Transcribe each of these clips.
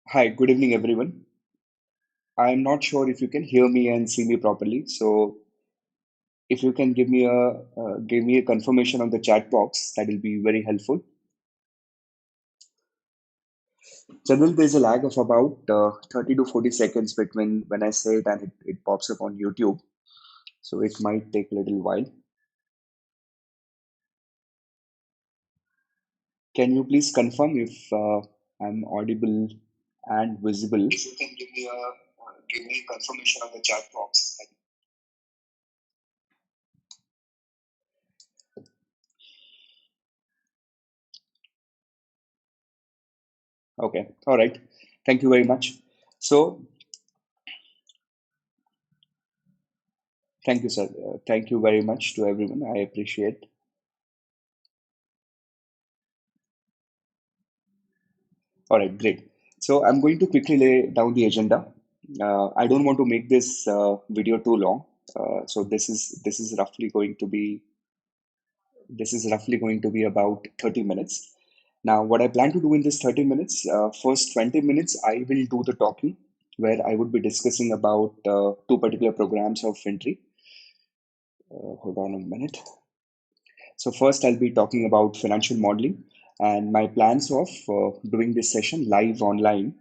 Hi, good evening, everyone. I'm not sure if you can hear me and see me properly. So, if you can give me a confirmation on the chat box, that will be very helpful. Generally, there's a lag of about 30 to 40 seconds between when I say it and it pops up on YouTube. So, it might take a little while. Can you please confirm if I'm audible and visible? If you can give me a confirmation on the chat box. Okay, all right. Thank you very much. So, thank you, sir. Thank you very much to everyone. I appreciate. All right, great. So I'm going to quickly lay down the agenda. I don't want to make this video too long. So this is roughly going to be about 30 minutes. Now, what I plan to do in this 30 minutes, first 20 minutes, I will do the talking, where I would be discussing about two particular programs of FinTree. Hold on a minute. So first, I'll be talking about financial modeling and my plans of doing this session live online,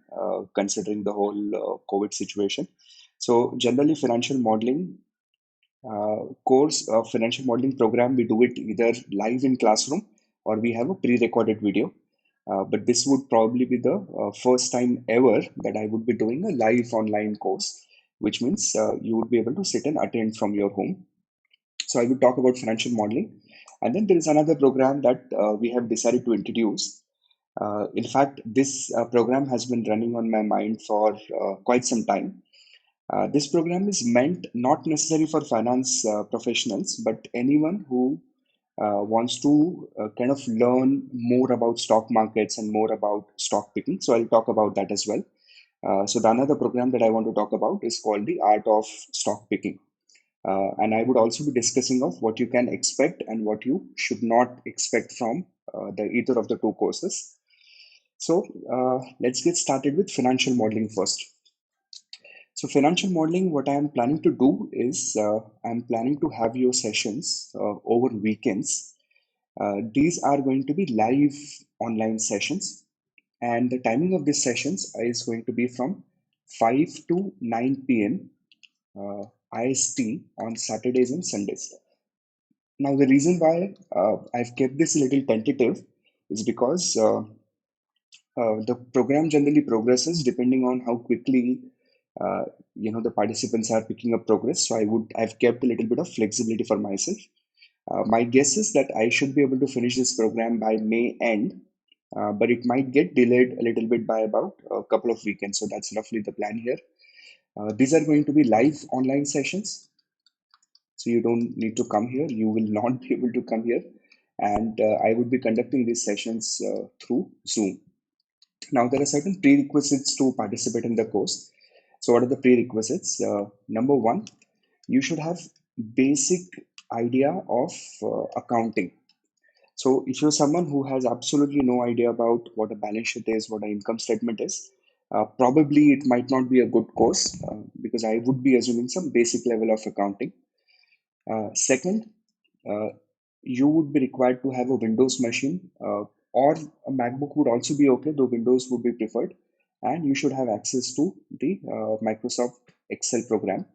considering the whole COVID situation. So generally, course of financial modeling program, we do it either live in classroom or we have a pre-recorded video. But this would probably be the first time ever that I would be doing a live online course, which means you would be able to sit and attend from your home. So I will talk about financial modeling. And then there is another program that we have decided to introduce. In fact, this program has been running on my mind for quite some time. This program is meant not necessarily for finance professionals, but anyone who wants to kind of learn more about stock markets and more about stock picking. So I'll talk about that as well. So the another program that I want to talk about is called the Art of Stock Picking. And I would also be discussing of what you can expect and what you should not expect from the either of the two courses. So let's get started with financial modeling first. So financial modeling, what I am planning to do is I'm planning to have your sessions over weekends. These are going to be live online sessions, and the timing of these sessions is going to be from 5 to 9 p.m. IST on Saturdays and Sundays. Now, the reason why I've kept this a little tentative is because the program generally progresses depending on how quickly the participants are picking up progress. So I've kept a little bit of flexibility for myself. My guess is that I should be able to finish this program by May end, but it might get delayed a little bit by about a couple of weekends. So that's roughly the plan here. These are going to be live online sessions, so you don't need to come here. You will not be able to come here, and I would be conducting these sessions through Zoom. Now, there are certain prerequisites to participate in the course. So, what are the prerequisites? Number one, you should have basic idea of accounting. So, if you're someone who has absolutely no idea about what a balance sheet is, what an income statement is, probably it might not be a good course because I would be assuming some basic level of accounting. Second, uh, you would be required to have a Windows machine, or a MacBook would also be okay, though Windows would be preferred. And you should have access to the Microsoft Excel program.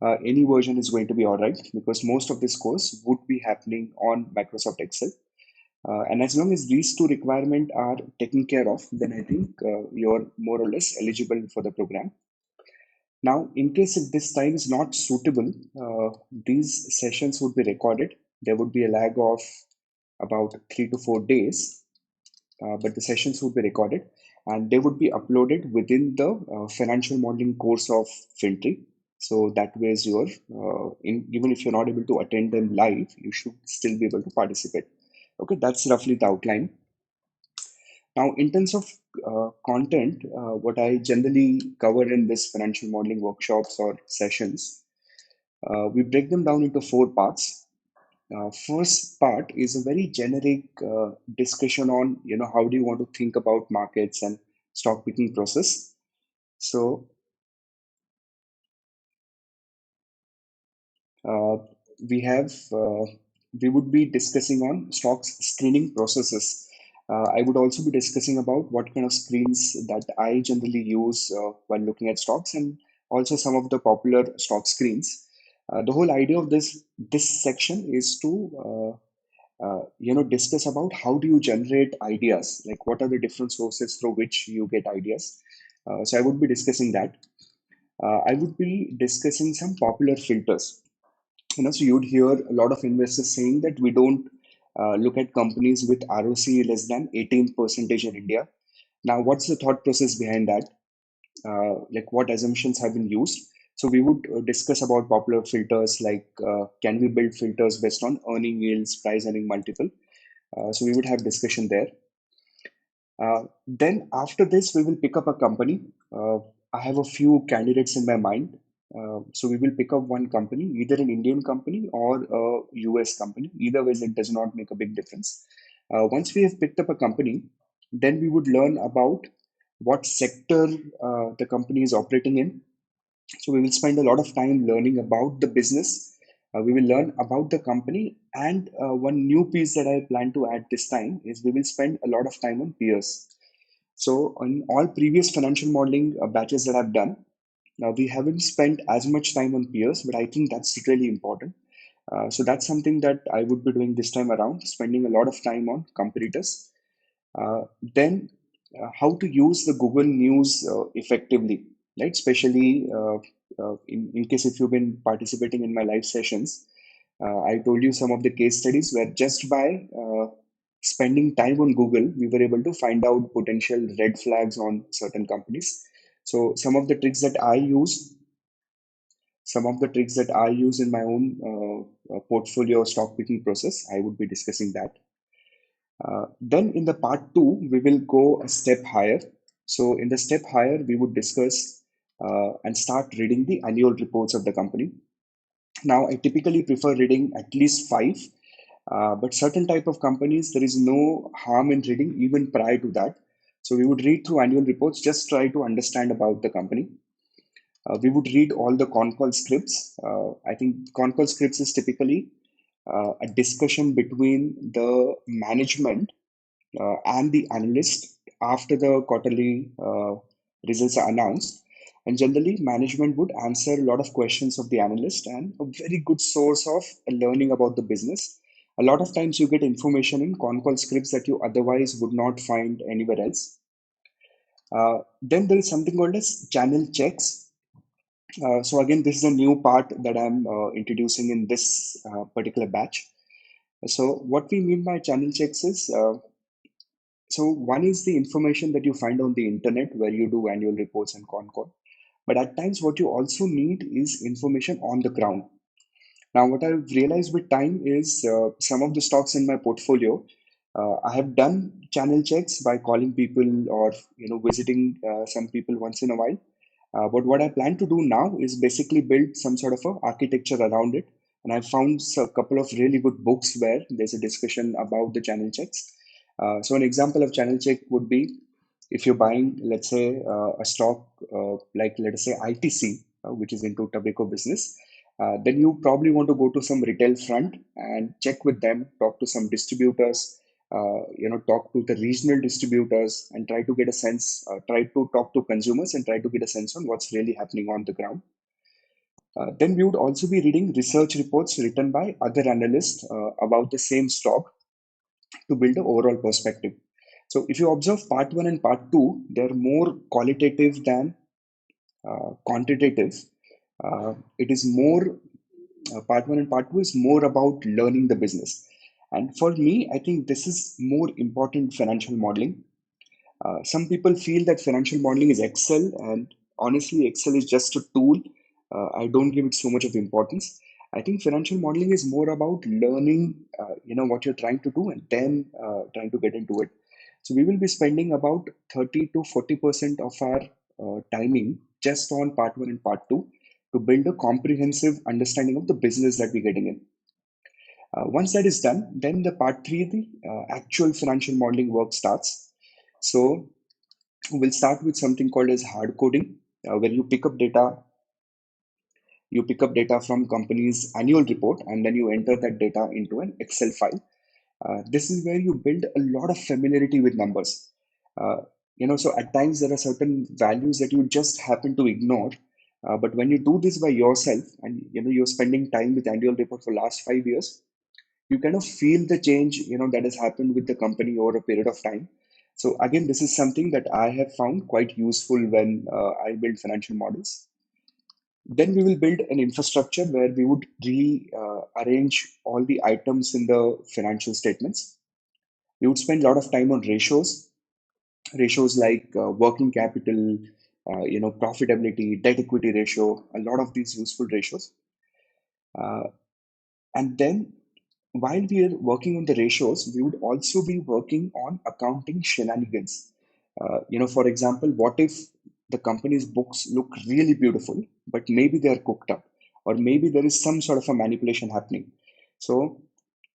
Any version is going to be all right because most of this course would be happening on Microsoft Excel. And as long as these two requirements are taken care of, then I think you're more or less eligible for the program. Now, in case if this time is not suitable, these sessions would be recorded. There would be a lag of about 3 to 4 days, but the sessions would be recorded and they would be uploaded within the financial modeling course of FinTree. So that way, even if you're not able to attend them live, you should still be able to participate. Okay, that's roughly the outline. Now, in terms of content, what I generally cover in this financial modeling workshops or sessions, we break them down into four parts. First part is a very generic discussion on how do you want to think about markets and stock picking process. So uh, we have we would be discussing on stocks screening processes. I would also be discussing about what kind of screens that I generally use while looking at stocks, and also some of the popular stock screens. The whole idea of this section is to discuss about how do you generate ideas, like what are the different sources through which you get ideas. So I would be discussing that. I would be discussing some popular filters. So you'd hear a lot of investors saying that we don't look at companies with ROC less than 18 percentage in India. Now, what's the thought process behind that? Like what assumptions have been used? So we would discuss about popular filters, like can we build filters based on earning yields, price earning multiple? So we would have discussion there. Then after this, we will pick up a company. Uh, I have a few candidates in my mind. So we will pick up one company, either an Indian company or a US company. Either ways, it does not make a big difference. Once we have picked up a company, then we would learn about what sector the company is operating in. So we will spend a lot of time learning about the business. We will learn about the company, and one new piece that I plan to add this time is we will spend a lot of time on peers. So on all previous financial modeling batches that I've done, now we haven't spent as much time on peers, but I think that's really important. So that's something that I would be doing this time around, spending a lot of time on competitors. Then how to use the Google News effectively, right? Especially in case if you've been participating in my live sessions, I told you some of the case studies where just by spending time on Google, we were able to find out potential red flags on certain companies. So some of the tricks that I use in my own portfolio stock picking process, I would be discussing that. Then in the part two, we will go a step higher. So in the step higher, we would discuss and start reading the annual reports of the company. Now, I typically prefer reading at least five, but certain type of companies, there is no harm in reading even prior to that. So we would read through annual reports, just try to understand about the company. We would read all the con call scripts. I think con call scripts is typically a discussion between the management and the analyst after the quarterly results are announced. And generally, management would answer a lot of questions of the analyst, and a very good source of learning about the business. A lot of times, you get information in con call scripts that you otherwise would not find anywhere else. Then there is something called as channel checks. So again, this is a new part that I'm introducing in this particular batch. So what we mean by channel checks is so one is the information that you find on the internet where you do annual reports and con call. But at times, what you also need is information on the ground. Now, what I've realized with time is some of the stocks in my portfolio, I have done channel checks by calling people or visiting some people once in a while. But what I plan to do now is basically build some sort of a architecture around it. And I found a couple of really good books where there's a discussion about the channel checks. So an example of channel check would be if you're buying, let's say, a stock like let us say ITC, which is into tobacco business, then you probably want to go to some retail front and check with them, talk to some distributors, talk to the regional distributors and try to get a sense, try to talk to consumers and try to get a sense on what's really happening on the ground. Then we would also be reading research reports written by other analysts about the same stock to build an overall perspective. So if you observe part one and part two, they're more qualitative than quantitative. It is more part one and part two is more about learning the business. And for me, I think this is more important financial modeling. Some people feel that financial modeling is Excel, and honestly, Excel is just a tool. I don't give it so much of importance. I think financial modeling is more about learning, what you're trying to do, and then trying to get into it. So we will be spending about 30 to 40% of our timing just on part one and part two to build a comprehensive understanding of the business that we're getting in. Once that is done, then the part three, the actual financial modeling work starts. So We'll start with something called as hard coding, where you pick up data from company's annual report, and then you enter that data into an Excel file. This is where you build a lot of familiarity with numbers. Uh, so at times there are certain values that you just happen to ignore. But when you do this by yourself, and you're spending time with annual report for last 5 years, you kind of feel the change that has happened with the company over a period of time. So again, this is something that I have found quite useful when I build financial models. Then we will build an infrastructure where we would rearrange all the items in the financial statements. We would spend a lot of time on ratios like working capital, profitability, debt equity ratio, a lot of these useful ratios. Uh, and then while we are working on the ratios, we would also be working on accounting shenanigans. For example, what if the company's books look really beautiful, but maybe they are cooked up, or maybe there is some sort of a manipulation happening. So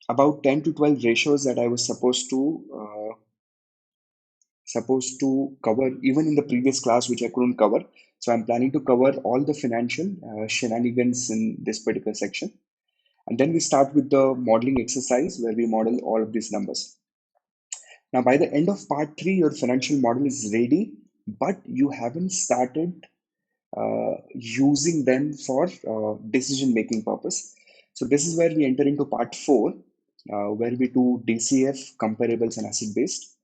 about 10 to 12 ratios that I was supposed to cover even in the previous class, which I couldn't cover. So I'm planning to cover all the financial shenanigans in this particular section. And then we start with the modeling exercise where we model all of these numbers. Now, by the end of part three, your financial model is ready, but you haven't started using them for decision making purpose. So this is where we enter into part four, where we do DCF, comparables, and asset based.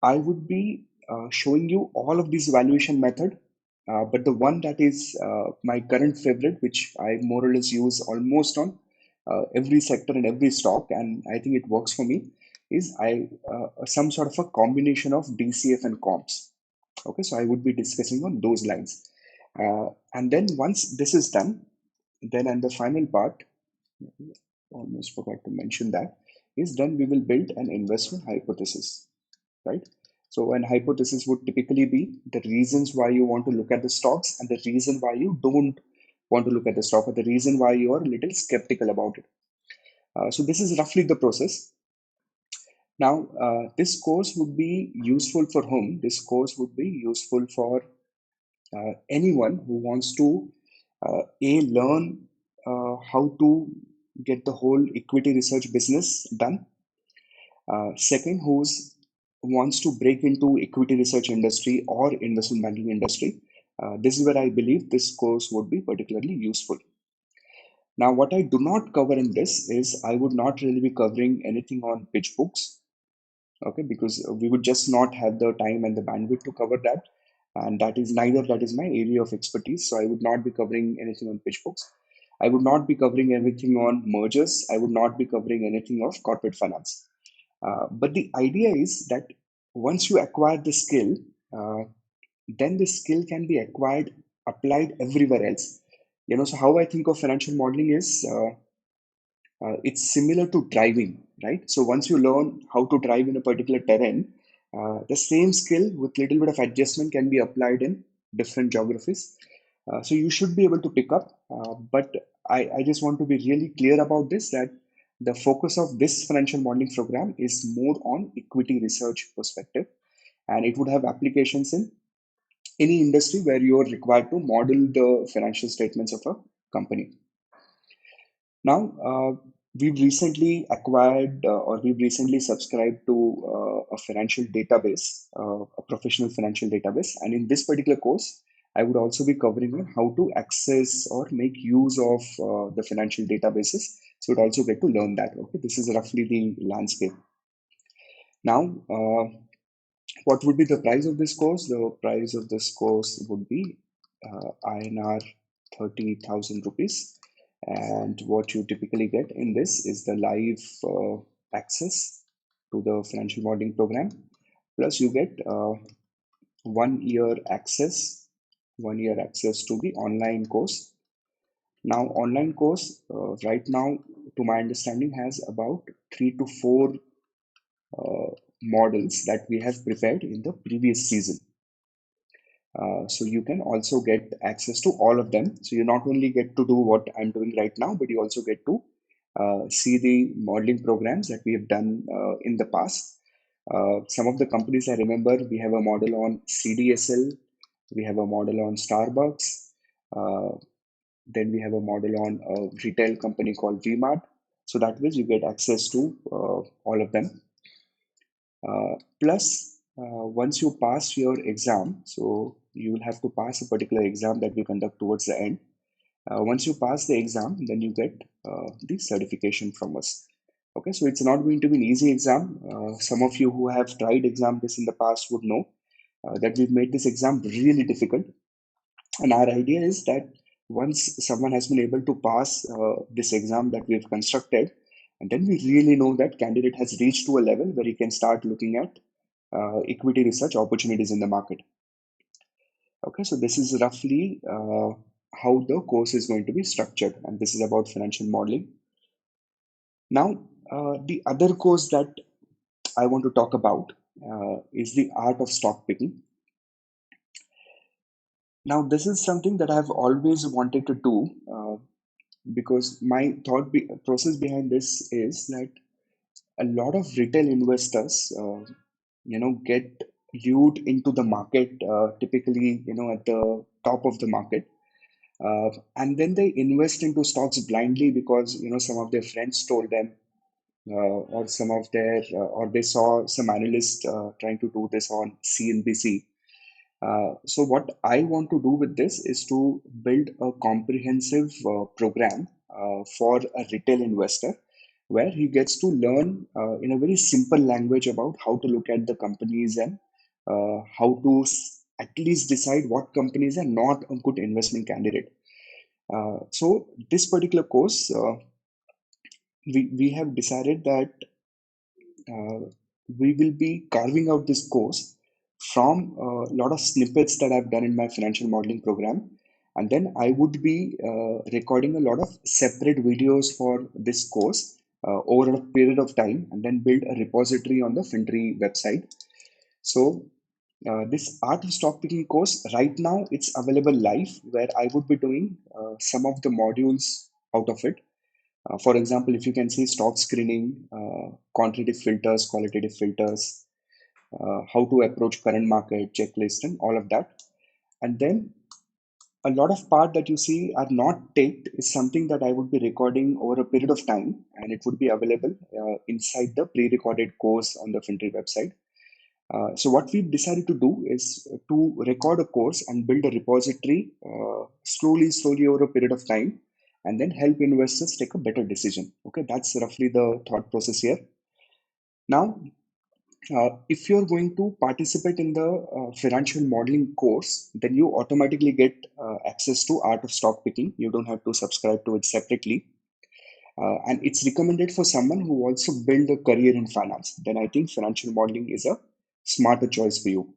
I would be showing you all of these valuation method, but the one that is my current favorite, which I more or less use almost on every sector and every stock, and I think it works for me, is I some sort of a combination of DCF and comps. Okay, so I would be discussing on those lines, and then once this is done, then and the final part, almost forgot to mention that, is then we will build an investment hypothesis, right? So an hypothesis would typically be the reasons why you want to look at the stocks and the reason why you don't want to look at the stock, or the reason why you are a little skeptical about it. So this is roughly the process. Now, this course would be useful for whom? This course would be useful for anyone who wants to learn how to get the whole equity research business done. Second, wants to break into equity research industry or investment banking industry. This is where I believe this course would be particularly useful. Now, what I do not cover in this is I would not really be covering anything on pitch books, okay, because we would just not have the time and the bandwidth to cover that, and that is my area of expertise. So I would not be covering anything on pitch books. I would not be covering anything on mergers. I would not be covering anything of corporate finance. But the idea is that once you acquire the skill, uh, then the skill can be applied everywhere else. So how I think of financial modeling is it's similar to driving, right? So once you learn how to drive in a particular terrain, the same skill with little bit of adjustment can be applied in different geographies. So you should be able to pick up. But I just want to be really clear about this, that the focus of this financial modeling program is more on equity research perspective, and it would have applications in any industry where you are required to model the financial statements of a company. Now, we've recently subscribed to a financial database, a professional financial database. And in this particular course, I would also be covering on how to access or make use of the financial databases. So you'd also get to learn that. Okay, this is roughly the landscape. Now, what would be the price of this course? The price of this course would be INR 30,000 rupees. And what you typically get in this is the live access to the financial modeling program. Plus, you get 1 year access, 1 year access to the online course. Now, online course right now, to my understanding, has about 3 to 4 models that we have prepared in the previous season. So you can also get access to all of them. So you not only get to do what I'm doing right now, but you also get to see the modeling programs that we have done in the past. Some of the companies I remember, we have a model on CDSL, we have a model on Starbucks, uh, then we have a model on a retail company called VMart. So that way you get access to all of them. Plus, once you pass your exam, so you will have to pass a particular exam that we conduct towards the end. Once you pass the exam, then you get the certification from us. Okay, so it's not going to be an easy exam. Some of you who have tried exam this in the past would know that we've made this exam really difficult. And our idea is that once someone has been able to pass this exam that we've constructed, and then we really know that candidate has reached to a level where he can start looking at equity research opportunities in the market. Okay, so this is roughly how the course is going to be structured, and this is about financial modeling. Now, the other course that I want to talk about is the art of stock picking. Now, this is something that I've always wanted to do because my process behind this is that a lot of retail investors, get lured into the market, typically, at the top of the market. And then they invest into stocks blindly because some of their friends told them, or some of their or they saw some analyst trying to do this on CNBC. So what I want to do with this is to build a comprehensive program for a retail investor where he gets to learn in a very simple language about how to look at the companies and how to at least decide what companies are not a good investment candidate. So this particular course, we have decided that uh, we will be carving out this course from a lot of snippets that I've done in my financial modeling program. And then I would be recording a lot of separate videos for this course over a period of time and then build a repository on the FinTree website. So this art of stock picking course right now it's available live where I would be doing some of the modules out of it. For example, if you can see stock screening, quantitative filters, qualitative filters, how to approach current market, checklist, and all of that. And then a lot of part that you see are not taped is something that I would be recording over a period of time, and it would be available inside the pre-recorded course on the FinTree website. So what we've decided to do is to record a course and build a repository slowly over a period of time, and then help investors take a better decision. Okay, that's roughly the thought process here. Now, if you're going to participate in the financial modeling course, then you automatically get access to art of stock picking. You don't have to subscribe to it separately. And it's recommended for someone who wants to build a career in finance. Then I think financial modeling is a smarter choice for you.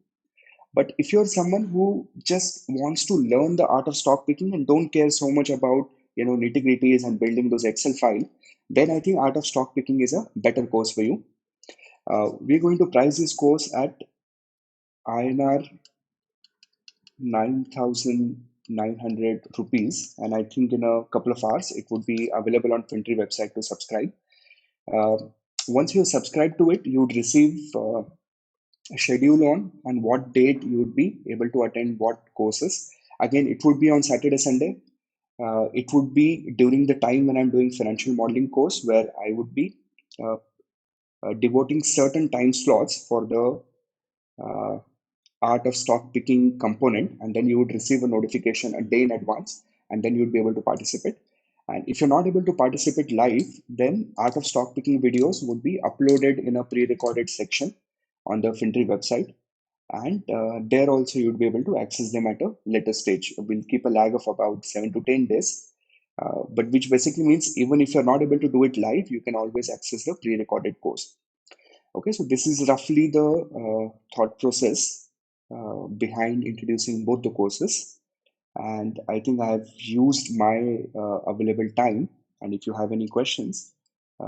But if you're someone who just wants to learn the art of stock picking and don't care so much about nitty gritties and building those Excel files, then I think art of stock picking is a better course for you. We're going to price this course at INR 9,900 rupees, and I think in a couple of hours it would be available on FinTree website to subscribe. Uh, Once you subscribe to it, you would receive a schedule on what date you would be able to attend what courses. Again, it would be on Saturday, Sunday. It would be during the time when I'm doing financial modeling course, where I would be uh, devoting certain time slots for the uh, art of stock picking component, and then you would receive a notification a day in advance, and then you'd be able to participate. And if you're not able to participate live, then art of stock picking videos would be uploaded in a pre-recorded section on the FinTree website, and there also you'd be able to access them at a later stage. We'll keep a lag of about 7 to 10 days, but which basically means even if you're not able to do it live, you can always access the pre-recorded course. Okay, so this is roughly the thought process behind introducing both the courses. And I think I've used my available time. And if you have any questions,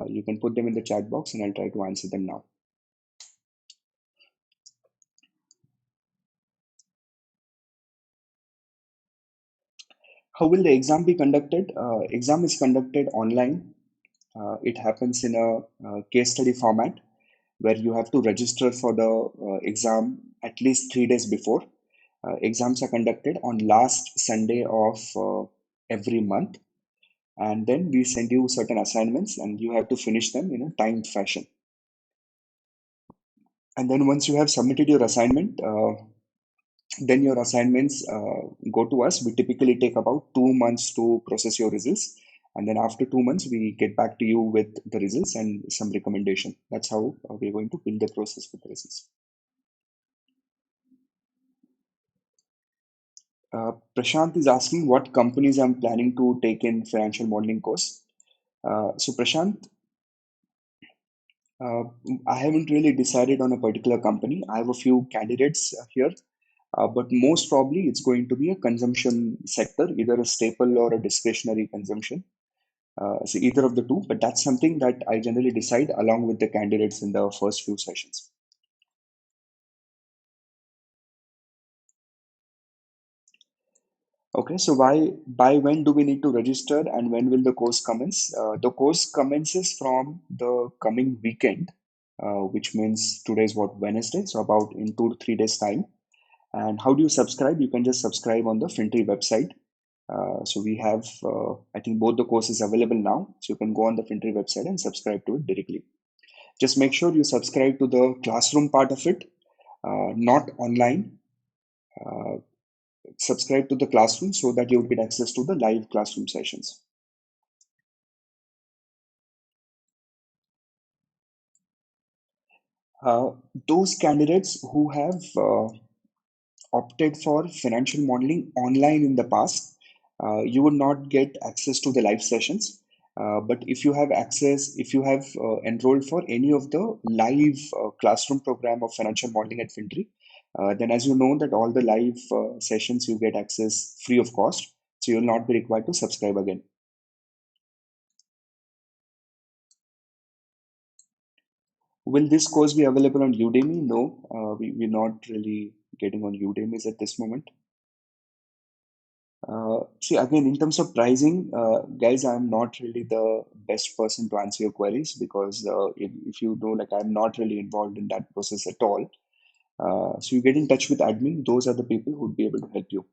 you can put them in the chat box and I'll try to answer them now. How will the exam be conducted? Exam is conducted online. It happens in a case study format. where you have to register for the exam at least 3 days before. Exams are conducted on last Sunday of every month, and then we send you certain assignments, and you have to finish them in a timed fashion. And then once you have submitted your assignment, then your assignments go to us. We typically take about 2 months to process your results, and then after 2 months, we get back to you with the results and some recommendation. That's how we're going to build the process with the results. Prashant is asking what companies I'm planning to take in financial modeling course. So Prashant, uh, I haven't really decided on a particular company. I have a few candidates here, but most probably it's going to be a consumption sector, either a staple or a discretionary consumption. So either of the two, but that's something that I generally decide along with the candidates in the first few sessions. Okay, so by when do we need to register and when will the course commence? The course commences from the coming weekend, which means today is what, Wednesday, so about in 2 to 3 days time. And how do you subscribe? You can just subscribe on the FinTree website. So we have, I think, both the courses available now. So you can go on the FinTree website and subscribe to it directly. Just make sure you subscribe to the classroom part of it, not online. Uh, Subscribe to the classroom so that you will get access to the live classroom sessions. Uh, those candidates who have opted for financial modeling online in the past, you would not get access to the live sessions. But if you have access, if you have enrolled for any of the live classroom program of financial modeling at FinTree, then as you know that all the live sessions you get access free of cost, so you will not be required to subscribe again. Will this course be available on Udemy? No, we're not really getting on Udemy at this moment. See, again, in terms of pricing, guys, I'm not really the best person to answer your queries because if you know, like, I'm not really involved in that process at all. So you get in touch with admin; those are the people who would be able to help you.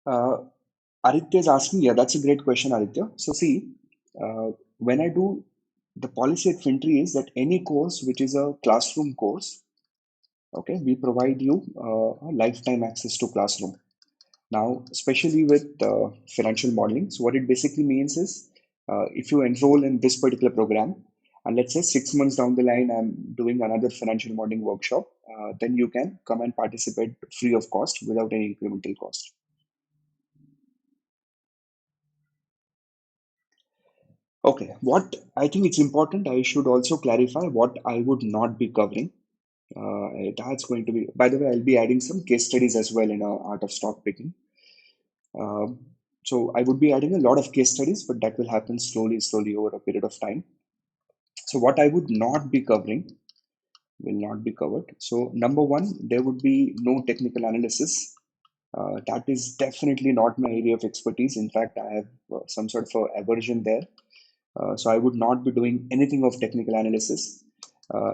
Uh, Aditya is asking, yeah, that's a great question, Aditya. So see, when I do the policy at FinTree is that any course which is a classroom course, okay, we provide you a lifetime access to classroom. Now, especially with financial modeling, so what it basically means is if you enroll in this particular program, and let's say 6 months down the line, I'm doing another financial modeling workshop, then you can come and participate free of cost without any incremental cost. Okay, what I think it's important, I should also clarify what I would not be covering. That's going to be, by the way, I'll be adding some case studies as well in our art of stock picking. Um, so I would be adding a lot of case studies, but that will happen slowly, slowly over a period of time. So what I would not be covering will not be covered. So number one, there would be no technical analysis. That is definitely not my area of expertise. In fact, I have some sort of aversion there. So I would not be doing anything of technical analysis.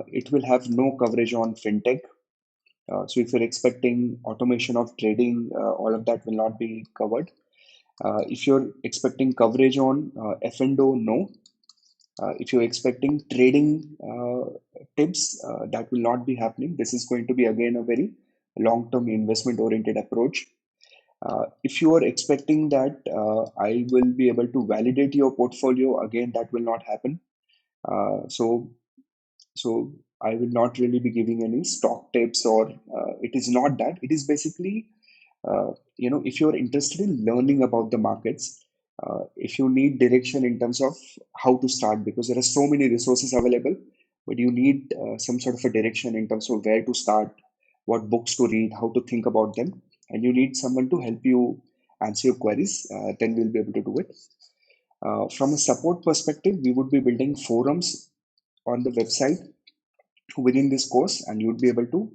It will have no coverage on fintech. So if you're expecting automation of trading, all of that will not be covered. If you're expecting coverage on F&O, no. If you're expecting trading tips, that will not be happening. This is going to be again a very long-term investment-oriented approach. If you are expecting that I will be able to validate your portfolio, again, that will not happen. So I will not really be giving any stock tips, or it is not that. It is basically, if you're interested in learning about the markets, if you need direction in terms of how to start, because there are so many resources available, but you need some sort of a direction in terms of where to start, what books to read, how to think about them, and you need someone to help you answer your queries, then we'll be able to do it. From a support perspective, we would be building forums on the website within this course, and you'd be able to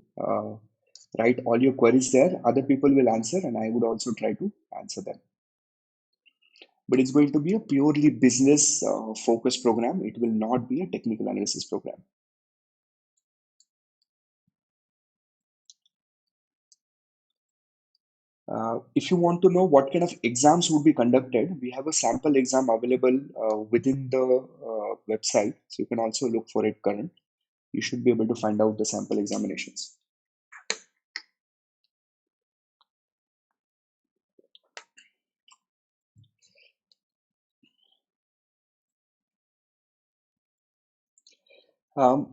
write all your queries there. Other people will answer, and I would also try to answer them. but it's going to be a purely business focused program. It will not be a technical analysis program. If you want to know what kind of exams would be conducted, we have a sample exam available within the website. So you can also look for it current. You should be able to find out the sample examinations.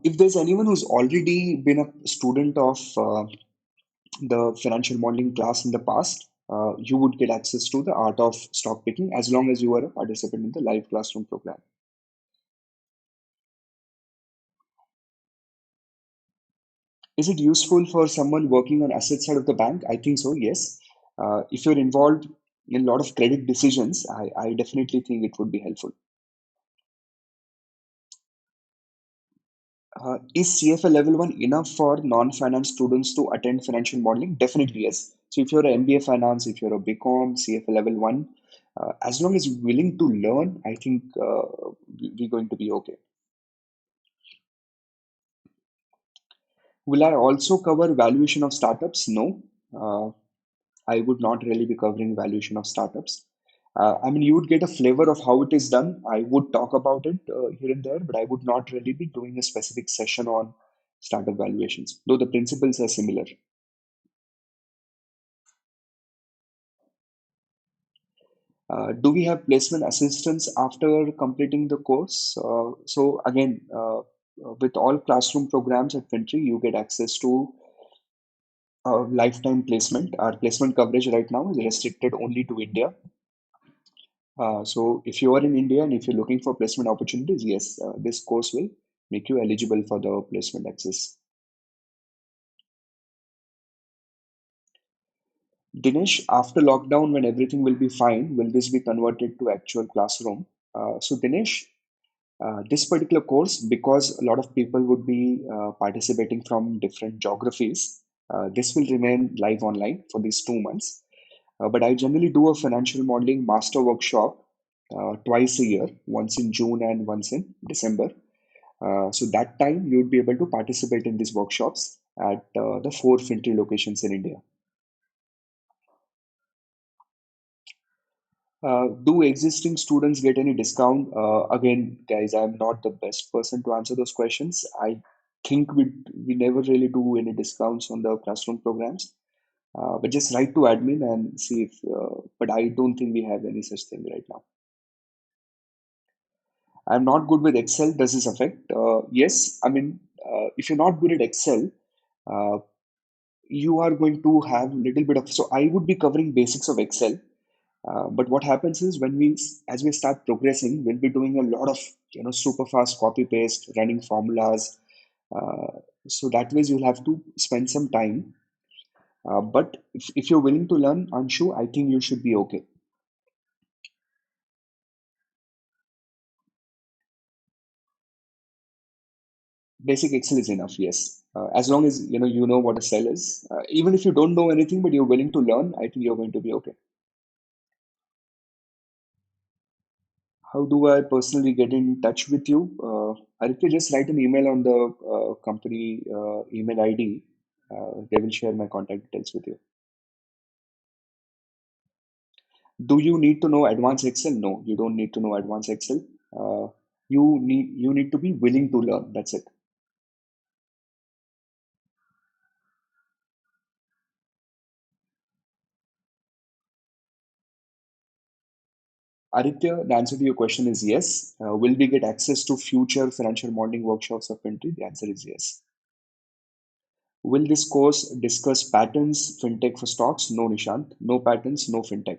If there's anyone who's already been a student of the financial modeling class in the past, you would get access to the art of stock picking as long as you are a participant in the live classroom program. Is it useful for someone working on asset side of the bank? I think so, yes. If you're involved in a lot of credit decisions, I definitely think it would be helpful. Is CFA level 1 enough for non-finance students to attend financial modeling? Definitely, yes. So if you're an MBA finance, if you're a BCom, CFA level 1, as long as you're willing to learn, I think we're going to be okay. Will I also cover valuation of startups? No. I would not really be covering valuation of startups. I mean, you would get a flavor of how it is done. I would talk about it here and there, but I would not really be doing a specific session on startup valuations, though the principles are similar. Do we have placement assistance after completing the course? So again, with all classroom programs at FinTree, you get access to lifetime placement. Our placement coverage right now is restricted only to India. So if you are in India and if you're looking for placement opportunities, yes, this course will make you eligible for the placement access. Dinesh, after lockdown, when everything will be fine, will this be converted to actual classroom? So Dinesh, this particular course, because a lot of people would be participating from different geographies, this will remain live online for these 2 months. But I generally do a financial modeling master workshop twice a year, once in June and once in December. So that time you would be able to participate in these workshops at the four FinTree locations in India. Do existing students get any discount? Again, guys, I'm not the best person to answer those questions. I think we never really do any discounts on the classroom programs. But just write to admin and see if. But I don't think we have any such thing right now. I'm not good with Excel. Does this affect? Yes. I mean, if you're not good at Excel, uh, you are going to have a little bit of. So I would be covering basics of Excel. But what happens is as we start progressing, we'll be doing a lot of super fast copy paste, running formulas. Uh, so that ways you'll have to spend some time. But if you're willing to learn, Anshu, I think you should be okay. Basic Excel is enough, yes. As long as you know what a cell is. Even if you don't know anything, but you're willing to learn, I think you're going to be okay. How do I personally get in touch with you? Aditya, just write an email on the company email ID. They will share my contact details with you. Do you need to know advanced Excel? No, you don't need to know advanced Excel. Uh, you need to be willing to learn. That's it. Aditya, the answer to your question is yes. Will we get access to future financial modeling workshops of FinTree? The answer is yes. Will this course discuss patterns, fintech for stocks? No, Nishant. No patterns, no fintech.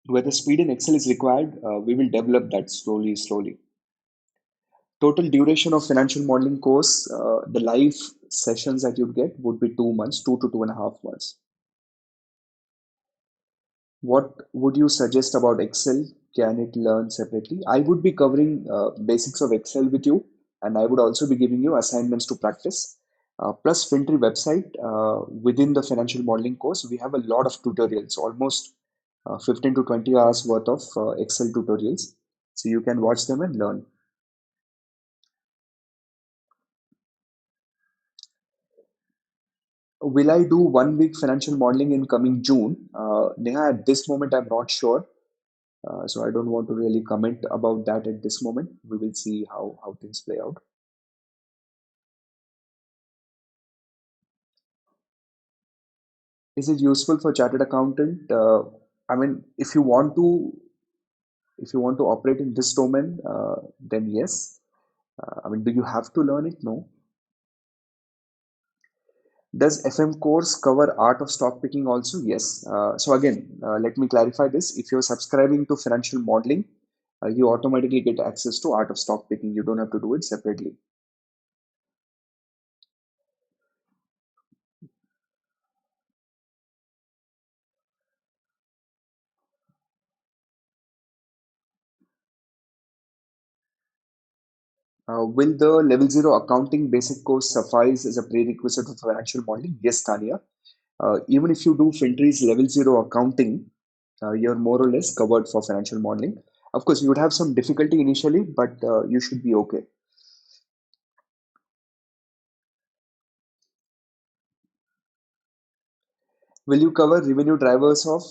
Whether speed in Excel is required, we will develop that slowly, slowly. Total duration of financial modeling course, the live sessions that you get would be 2 months, 2 to 2.5 months. What would you suggest about Excel? Can it learn separately? I would be covering basics of Excel with you, and I would also be giving you assignments to practice. Plus FinTree website, within the financial modeling course, we have a lot of tutorials, almost 15 to 20 hours worth of Excel tutorials. So you can watch them and learn. Will I do 1 week financial modeling in coming June? Neha, at this moment, I'm not sure. So I don't want to really comment about that at this moment. We will see how things play out. Is it useful for chartered accountant? I mean, if you want to operate in this domain, then yes. I mean, do you have to learn it? No. Does FM course cover art of stock picking also? Yes. So again, let me clarify this. If you're subscribing to financial modeling, you automatically get access to art of stock picking. You don't have to do it separately. Will the level zero accounting basic course suffice as a prerequisite for financial modeling? Yes, Tanya. Even if you do FinTree's level zero accounting, you're more or less covered for financial modeling. Of course, you would have some difficulty initially, but you should be okay. Will you cover revenue drivers of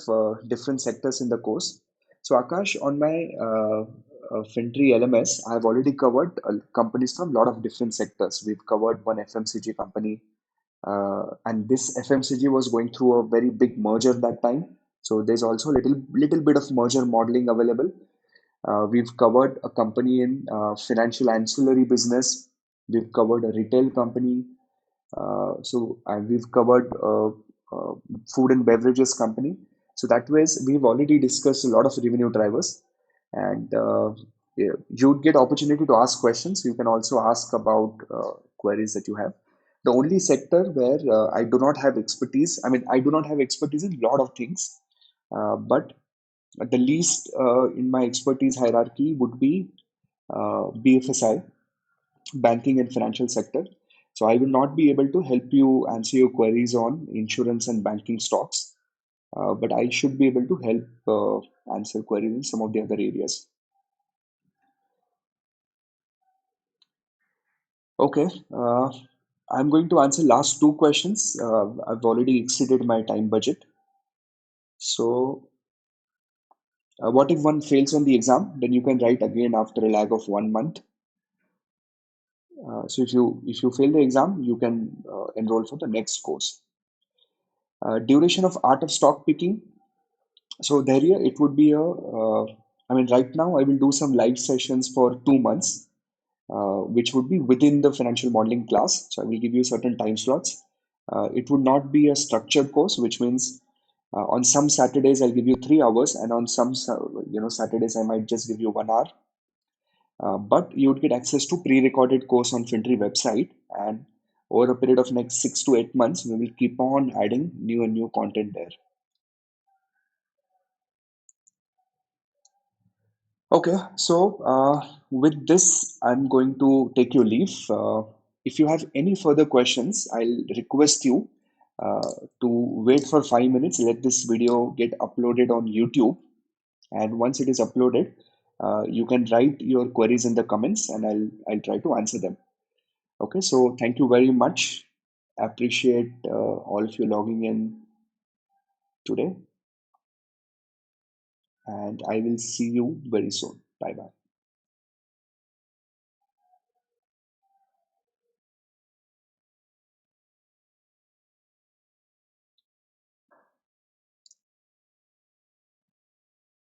different sectors in the course? So, Akash, on my FinTree LMS, I've already covered companies from a lot of different sectors. We've covered one FMCG company, and this FMCG was going through a very big merger that time. So there's also little bit of merger modeling available. We've covered a company in financial ancillary business. We've covered a retail company. And we've covered uh, food and beverages company. So that ways we've already discussed a lot of revenue drivers, and yeah, you'd get opportunity to ask questions. You can also ask about queries that you have. The only sector where I do not have expertise, I mean, I do not have expertise in a lot of things, but the least in my expertise hierarchy would be BFSI, banking and financial sector. So I will not be able to help you answer your queries on insurance and banking stocks, but I should be able to help answer queries in some of the other areas. Okay, I'm going to answer last two questions. I've already exceeded my time budget. So, what if one fails on the exam? Then you can write again after a lag of 1 month. So if you fail the exam, you can enroll for the next course. Duration of art of stock picking. So there, yeah, it would be I mean, right now I will do some live sessions for 2 months, which would be within the financial modeling class. So I will give you certain time slots. It would not be a structured course, which means on some Saturdays I'll give you 3 hours, and on some Saturdays I might just give you 1 hour. But you would get access to pre-recorded course on FinTree website, and over a period of next 6 to 8 months, we will keep on adding new and new content there. Okay, so with this, I'm going to take your leave. If you have any further questions, I'll request you uh, to wait for 5 minutes. Let this video get uploaded on YouTube, and once it is uploaded, you can write your queries in the comments, and I'll try to answer them. Okay, so thank you very much. Appreciate all of you logging in today, and I will see you very soon. Bye bye.